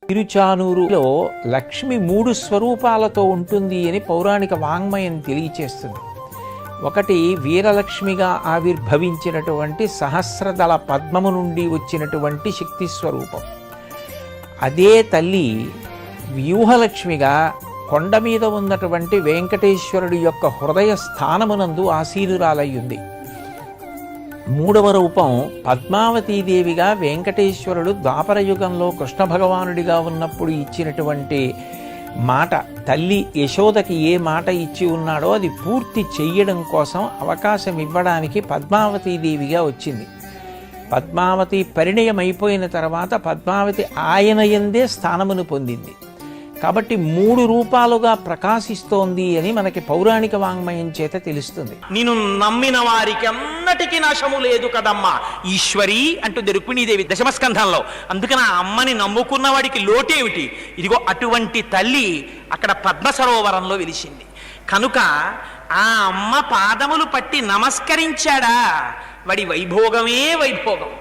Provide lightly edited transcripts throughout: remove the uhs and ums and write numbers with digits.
తిరుచానూరులో లక్ష్మి 3 స్వరూపాలతో ఉంటుంది అని పౌరాణిక వాంగ్మయం తెలియచేస్తుంది. ఒకటి వీరలక్ష్మిగా ఆవిర్భవించినటువంటి సహస్రదళ పద్మము నుండి వచ్చినటువంటి శక్తి స్వరూపం. అదే తల్లి వ్యూహలక్ష్మిగా కొండ మీద ఉన్నటువంటి వెంకటేశ్వరుడి యొక్క హృదయ స్థానమునందు ఆసీనురాలయ్యుంది. 3వ రూపం పద్మావతీదేవిగా వెంకటేశ్వరుడు ద్వాపరయుగంలో కృష్ణ భగవానుడిగా ఉన్నప్పుడు ఇచ్చినటువంటి మాట, తల్లి యశోదకి ఏ మాట ఇచ్చి ఉన్నాడో అది పూర్తి చెయ్యడం కోసం అవకాశం ఇవ్వడానికి పద్మావతీదేవిగా వచ్చింది. పద్మావతి పరిణయం అయిపోయిన తర్వాత పద్మావతి ఆయన యందే స్థానమును పొందింది. కాబట్టి 3 రూపాలుగా ప్రకాశిస్తోంది అని మనకి పౌరాణిక వాంగ్మయం చేత తెలుస్తుంది. నేను నమ్మిన వారికి అన్నటికీ నాశము లేదు కదమ్మా ఈశ్వరి అంటుంది రుక్మిణీదేవి దశమస్కంధంలో. అందుకని ఆ అమ్మని నమ్ముకున్న వాడికి లోటేమిటి? ఇదిగో అటువంటి తల్లి అక్కడ పద్మ సరోవరంలో వెలిసింది కనుక ఆ అమ్మ పాదములు పట్టి నమస్కరించాడా వాడి వైభోగమే వైభోగం.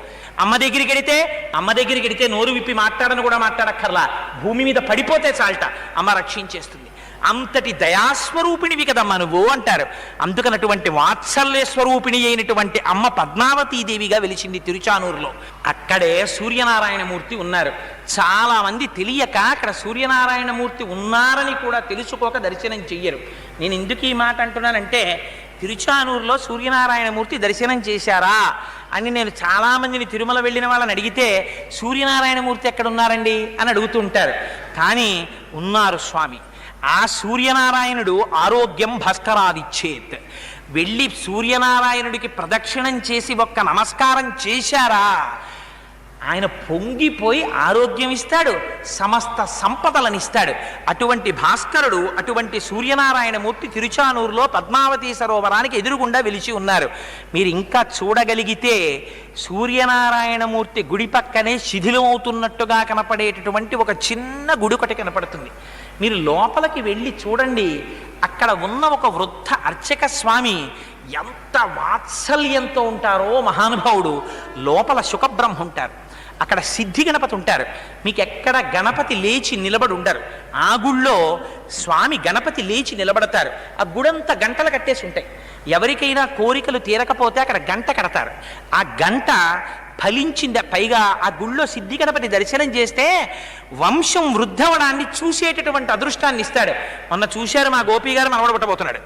అమ్మ దగ్గరికి వెడితే నోరు విప్పి మాట్లాడను కూడా మాట్లాడక్కర్లా, భూమి మీద పడిపోతే చాలట అమ్మ రక్షించేస్తుంది. అంతటి దయాస్వరూపిణివి కదమ్మా నువ్వు అంటారు. అందుకనటువంటి వాత్సల్య స్వరూపిణి అయినటువంటి అమ్మ పద్మావతీదేవిగా వెలిసింది తిరుచానూరులో. అక్కడే సూర్యనారాయణమూర్తి ఉన్నారు. చాలా మంది తెలియక అక్కడ సూర్యనారాయణమూర్తి ఉన్నారని కూడా తెలుసుకోక దర్శనం చెయ్యరు. నేను ఎందుకు ఈ మాట అంటున్నానంటే, తిరుచానూరులో సూర్యనారాయణమూర్తి దర్శనం చేశారా అని నేను చాలామందిని తిరుమల వెళ్ళిన వాళ్ళని అడిగితే సూర్యనారాయణమూర్తి ఎక్కడున్నారండి అని అడుగుతుంటారు. కానీ ఉన్నారు స్వామి. ఆ సూర్యనారాయణుడు ఆరోగ్యం భాస్కరాదిచ్చేత్. వెళ్ళి సూర్యనారాయణుడికి ప్రదక్షిణం చేసి ఒక్క నమస్కారం చేశారా ఆయన పొంగిపోయి ఆరోగ్యం ఇస్తాడు, సమస్త సంపదలను ఇస్తాడు. అటువంటి భాస్కరుడు, అటువంటి సూర్యనారాయణమూర్తి తిరుచానూరులో పద్మావతీ సరోవరానికి ఎదురుగుండా వెలిచి ఉన్నారు. మీరు ఇంకా చూడగలిగితే సూర్యనారాయణమూర్తి గుడి పక్కనే శిథిలమవుతున్నట్టుగా కనపడేటటువంటి ఒక చిన్న గుడి ఒకటి కనపడుతుంది. మీరు లోపలికి వెళ్ళి చూడండి. అక్కడ ఉన్న ఒక వృద్ధ అర్చక స్వామి ఎంత వాత్సల్యంతో ఉంటారో మహానుభావుడు. లోపల శుకబ్రహ్మ ఉంటారు, అక్కడ సిద్ధి గణపతి ఉంటారు. మీకు ఎక్కడ గణపతి లేచి నిలబడి ఉండరు. ఆ గుళ్ళో స్వామి గణపతి లేచి నిలబడతారు. ఆ గుడంతా గంటలు కట్టేసి ఉంటాయి. ఎవరికైనా కోరికలు తీరకపోతే అక్కడ గంట కడతారు. ఆ గంట ఫలించింది. పైగా ఆ గుళ్ళో సిద్ధి గణపతి దర్శనం చేస్తే వంశం వృద్ధవడాన్ని చూసేటటువంటి అదృష్టాన్ని ఇస్తాడు. మొన్న చూశారు, మా గోపి గారు మనవడబట్టబోతున్నాడు.